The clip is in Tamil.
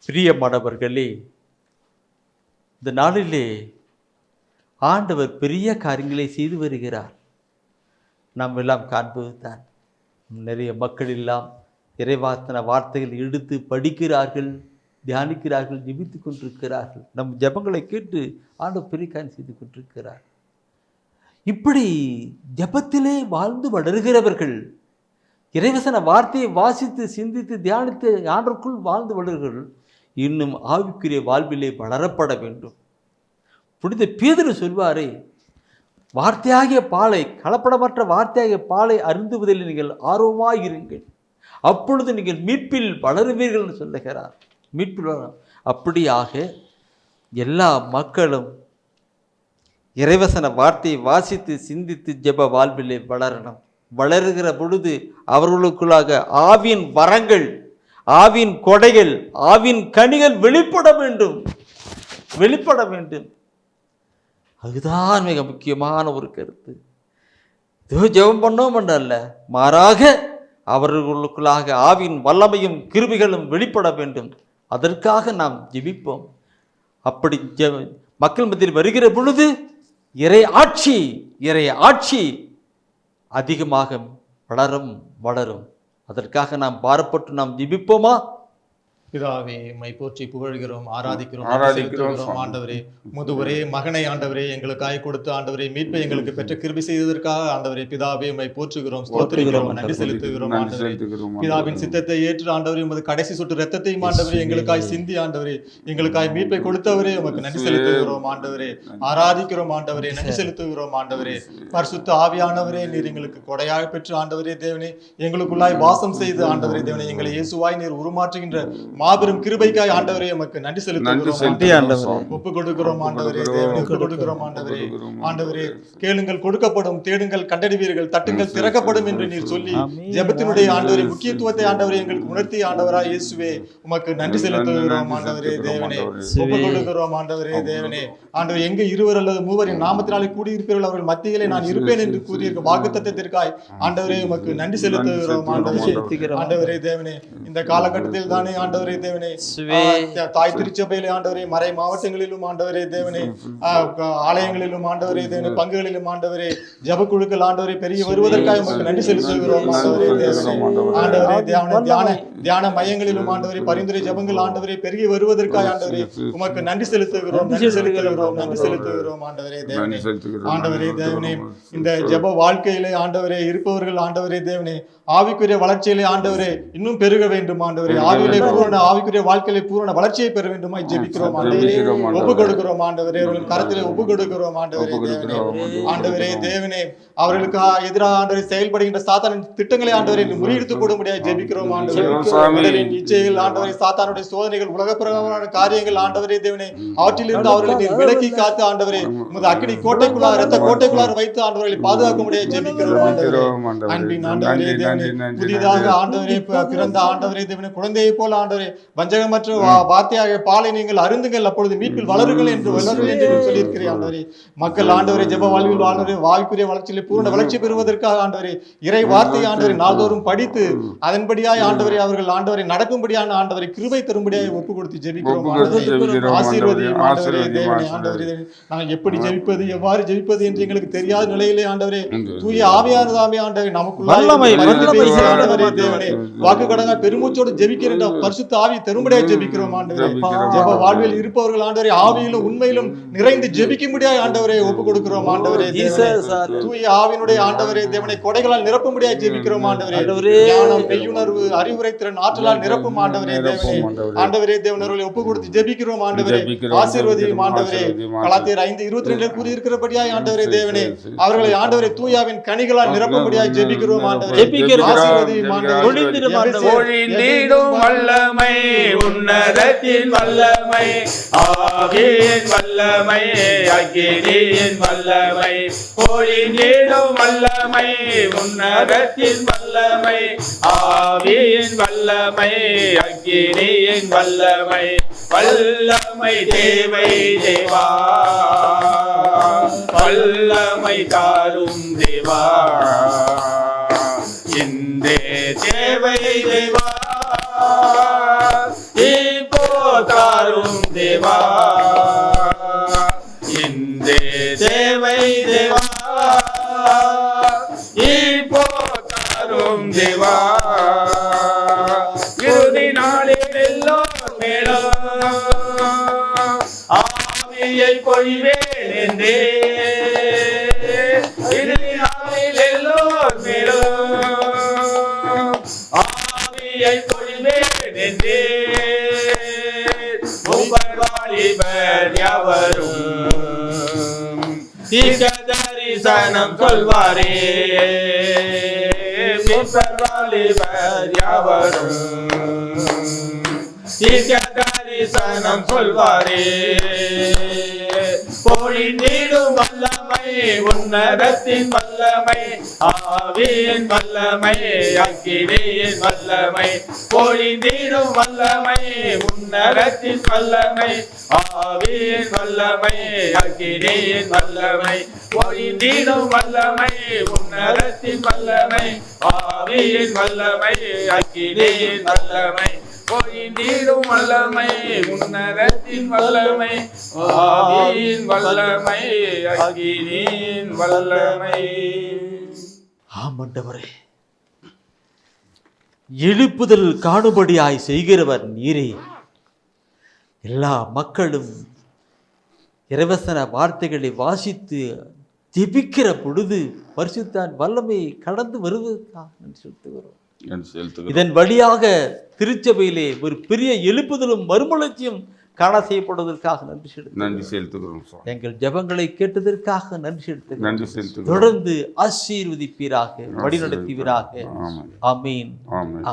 பிரியமானவர்களே, இந்த நாளிலே ஆண்டவர் பெரிய காரியங்களை செய்து வருகிறார். நாம் எல்லாம் காண்பது தான். நிறைய மக்கள் எல்லாம் இறைவாசன வார்த்தைகள் எடுத்து படிக்கிறார்கள், தியானிக்கிறார்கள், ஜெபித்து கொண்டிருக்கிறார்கள். நம் ஜெபங்களை கேட்டு ஆண்டவர் பெரிய காரியம் செய்து கொண்டிருக்கிறார். இப்படி ஜெபத்திலே வாழ்ந்து வளர்கிறவர்கள், இறைவசன வார்த்தையை வாசித்து சிந்தித்து தியானித்து ஆண்டவருக்குள் வாழ்ந்து வளர்கிறவர்கள் இன்னும் ஆவிக்குரிய வாழ்விலே வளரப்பட வேண்டும். புனித பேதுரு சொல்வாரே, வார்த்தையாகிய பாலை, கலப்படமற்ற வார்த்தையாகிய பாலை அருந்துவதில் நீங்கள் ஆர்வமாயிருங்கள், அப்பொழுது நீங்கள் மீட்பில் வளருவீர்கள் என்று சொல்லுகிறார். மீட்பில் வளரும். அப்படியாக எல்லா மக்களும் இறைவசன வார்த்தையை வாசித்து சிந்தித்து ஜெப வாழ்விலே வளரணும். வளருகிற பொழுது அவர்களுக்குள்ளாக ஆவின் வரங்கள், ஆவின் கொடைகள், ஆவின் கனிகள் வெளிப்பட வேண்டும், வெளிப்பட வேண்டும். அதுதான் மிக முக்கியமான ஒரு கருத்து. ஏதோ ஜெபம் பண்ணோம் என்றல்ல, மாறாக அவர்களுக்குள்ளாக ஆவின் வல்லமையும் கிருபைகளும் வெளிப்பட வேண்டும். அதற்காக நாம் ஜெபிப்போம். அப்படி மக்கள் மத்தியில் வருகிற பொழுது இறை ஆட்சி அதிகமாக வளரும். அதற்காக நாம் பாரப்பட்டு நாம் ஜெபிப்போமா? பிதாவே, மை போற்றி புகழ்கிறோம், ஆராதிக்கிறோம். ஆண்டவரே, முதுவரே மகனை ஆண்டவரே எங்களுக்காய் கொடுத்து ஆண்டவரே மீட்பை எங்களுக்கு பெற்ற கிருபை செய்ததற்காக ஆண்டவரே பிதாவே மை போற்றுகிறோம், ஸ்தோத்திரிக்கிறோம், நன்றி செலுத்துகிறோம். ஆண்டவரே, பிதாவின் சித்தத்தை ஏற்று ஆண்டவரே உமது கடைசி சொட்டு ரத்தத்தையும் ஆண்டவரே எங்களுக்காய் சிந்தி ஆண்டவரே எங்களுக்காய் மீட்பை கொடுத்தவரே உமக்கு நன்றி செலுத்துகிறோம். ஆண்டவரே ஆராதிக்கிறோம், ஆண்டவரே நன்றி செலுத்துகிறோம். ஆண்டவரே பரிசுத்த ஆவியானவரே, நீர் எங்களுக்கு கொடையாக பெற்று ஆண்டவரே தேவனே எங்களுக்குள்ளாய் வாசம் செய்து ஆண்டவரே தேவனே எங்களை இயேசுவாய் நீர் உருமாற்றுகின்ற மாபெரும் கிருபைக்காய் ஆண்டவரே உமக்கு நன்றி செலுத்துகிறோம். ஒப்பு கொடுக்கிறோம் ஆண்டவரே தேவனே, ஒப்பு கொடுக்கிறோம் ஆண்டவரே. ஆண்டவரே, கேளுங்கள் கொடுக்கப்படும், தேடுங்கள் கண்டறிவீர்கள், தட்டுங்கள் திறக்கப்படும் என்று நீர் சொல்லி ஜெபத்தினுடைய ஆண்டவரே முக்கியத்துவத்தை ஆண்டவரே எங்களுக்கு உணர்த்தி ஆண்டவராய் இயேசுவே உமக்கு நன்றி செலுத்துகிறோம். ஆண்டவரே தேவனே, ஒப்பு கொடுக்கிறோம் ஆண்டவரே தேவனே. ஆண்டவர் எங்க இருவர் அல்லது மூவரின் நாமத்தினாலே கூடியிருப்பீர்கள் அவர்கள் மத்தியிலே நான் இருப்பேன் என்று கூறியிருக்க வாக்குத்தத்தத்திற்காய் ஆண்டவரே உமக்கு நன்றி செலுத்துகிறோம். ஆண்டவரே தேவனே, இந்த காலகட்டத்தில் தானே ஆண்டவரே தேவனே தாய் திருச்சபையிலே ஆண்டவரே மறை மாவட்டங்களிலும் ஆண்டவரே தேவனே ஆலயங்களிலும் ஆண்டவரே தேவனே பங்குகளிலும் ஆண்டவரே ஜப குழுக்கள் ஆண்டவரே பெரிய வருவதற்காக உமக்கு நன்றி செலுத்துகிறோம். ஆண்டவரே தேவனே, ஆண்டவரே தியான மையங்களிலும் ஆண்டவரே பரிந்துரை ஜபங்கள் ஆண்டவரே பெருகி வருவதற்காக ஆண்டவரே உமக்கு நன்றி செலுத்துகிறோம், நன்றி செலுத்துகிறோம், நன்றி செலுத்துகிறோம். ஆண்டவரே தேவனே, ஆண்டவரே தேவனே, இந்த ஜப வாழ்க்கையிலே ஆண்டவரே இருப்பவர்கள் ஆண்டவரே தேவனே ஆவிக்குரிய வளர்ச்சியிலே ஆண்டவரே இன்னும் பெருக வேண்டும். ஆண்டவரே ஆவிக்குரிய வாழ்க்கையிலே பூரண வளர்ச்சியை பெற வேண்டுமா ஜெபிக்கிறோம். ஆண்டவரே ஒப்பு கொடுக்கிறோம் ஆண்டவரே, அவர்களின் கரத்திலே ஒப்பு கொடுக்கிறோம். ஆண்டவரே தேவனே, ஆண்டவரே தேவனே, அவர்களுக்கு எதிராக ஆண்டவரை செயல்படுகின்ற சாத்தானின் திட்டங்களை ஆண்டவரை முறியடித்து போட முடியாது ஜெபிக்கிறோம். ஆண்டவரே இச்சைகள் ஆண்டவரை சாத்தானுடைய சோதனைகள் உலக பிரகாரமான காரியங்கள் ஆண்டவரே தேவனே அவற்றிலிருந்து அவர்களை விலக்கி காத்து ஆண்டவரே உமது அக்கினி கோட்டைக்குள்ளார் இரத்த கோட்டைக்குள்ளார் வைத்து ஆண்டவர்களை பாதுகாக்க முடியாது ஜெபிக்கிறோம். ஆண்டவரே அன்பின் ஆண்டவரே தேவனே, புதிதாக ஆண்டவரே பிறந்த ஆண்டவரே தேவனே குழந்தையை போல ஆண்டவரே வஞ்சகமற்ற வார்த்தையாக பாலை நீங்கள் அருந்துங்கள், அப்பொழுது மீட்பில் வளருங்கள் என்று சொல்லியிருக்கிறேன். ஆண்டவரே மக்கள் ஆண்டவரே ஜெப வாழ்வில் ஆண்டவரே வாழ்க்கைய வளர்ச்சியில் பூர்ண வளர்ச்சி பெறுவதற்காக ஆண்டவரே இறை வார்த்தை ஆண்டவரை நாள்தோறும் படித்து அதன்படியாய் ஆண்டவரை அவர்கள் ஆண்டவரை நடக்கும்படியான ஆண்டவரை கிருபை தரும்படியாக ஒப்பு கொடுத்து ஜெபிக்கிறோம். ஆசீர்வதியும் ஆண்டவரே தேவனே. ஆண்டவரே நாங்கள் எப்படி ஜெபிப்பது எவ்வாறு ஜெபிப்பது என்று எங்களுக்கு தெரியாத நிலையிலே ஆண்டவரே தூய ஆவியானதாமே ஆண்டவரை நமக்குள்ளாய் ஆண்டவரே தேவனே வாக்கு கடங்க பெருமூச்சோடு ஜெபிக்கிற பரிசுத்த ஆவி தரும்படியாக ஜெபிக்கிறோம். ஆண்டவரே ஜெப வாழ்வில் இருப்பவர்கள் ஆண்டவரே ஆவியிலும் உண்மையிலும் நிறைந்து ஜெபிக்கும்படியாக ஆண்டவரே ஒப்பு கொடுக்கிறோம். ஆண்டவரே தூய ஆவியினுடைய ஆண்டவரே தேவனை கொடைகளால் நிரப்பும்படியாக ஜெபிக்கிறோம். ஆண்டவரே ஞானம் மெய்யுணர்வு அறிவுரை திறன் ஆற்றலால் நிரப்பும் ஆண்டவரே தேவனே. ஆண்டவரே தேவனர்களை ஒப்பு கொடுத்து ஜெபிக்கிறோம். ஆண்டவரே ஆசீர்வதியும். ஆண்டவரே கலாத்தியர் 5:22 கூறியிருக்கிறபடியாய் ஆண்டவரே தேவனே அவர்களை ஆண்டவரே தூயாவின் கனிகளால் நிரப்பும்படியாக ஜெபிக்கிறோம். ஆண்டவரே ஆசீர்வதியும். வல்லமை உன்னதத்தின் வல்லமை ஆவியின் வல்லமை அக்கினியின் வல்லமை பொழிந்திடும் வல்லமை உன்னதத்தின் வல்லமை ஆவியின் வல்லமை அக்கினியின் வல்லமை வல்லமை தேவை தேவா வல்லமை தாரும் தேவா இந்த தேவை தேவா இப்போ தேவா இன்றே தேவை தேவா இப்போ தாரும் தேவா இறுதி நாளில் எல்லோர் மேலும் ஆவியை பொழிவேன் என்றே இறுதி நாளில் எல்லோர் மேலும் ஆவியை பொழிவேன் என்றே வாலிபர் யாவரும் தீர்க்க தரிசனம் சொல்வாரே வாலிபர் யாவரும் தீர்க்க தரிசனம் சொல்வாரே பொழிந்திடும் வல்லமை உன்னதத்தின் வல்லமை ஆவியின் வல்லமை அக்கினியின் வல்லமை பொழிந்திடும் வல்லமை உன்னதத்தின் வல்லமை ஆவியின் வல்லமை அக்கினியின் வல்லமை பொழிந்திடும் வல்லமை உன்னதத்தின் வல்லமை ஆவியின் வல்லமை அக்கினியின் வல்லமை பொழிந்திடும் வல்லமை உன்னதத்தின் வல்லமை ஆவியின் வல்லமை அக்கினியின் வல்லமை. ஆண்டவரே, எழுப்புதல் காணும்படியாய் செய்கிறவர் நீரே. எல்லா மக்களும் இறைவசன வார்த்தைகளை வாசித்து ஜெபிக்கிற பொழுது பரிசுத்தான் வல்லமையை கடந்து வருவதற்காக செலுத்துகிறோம். இதன் வழியாக திருச்சபையிலே ஒரு பெரிய எழுப்புதலும் மறுமலர்ச்சியும் காண செய்யப்படுவதற்காக நன்றி செலுத்துகிறோம். எங்கள் ஜெபங்களை கேட்டதற்காக நன்றி செலுத்துகிறோம். தொடர்ந்து ஆசீர்வதிப்பீராக, வழிநடத்துவீராக. ஆமீன். ஆமீன்.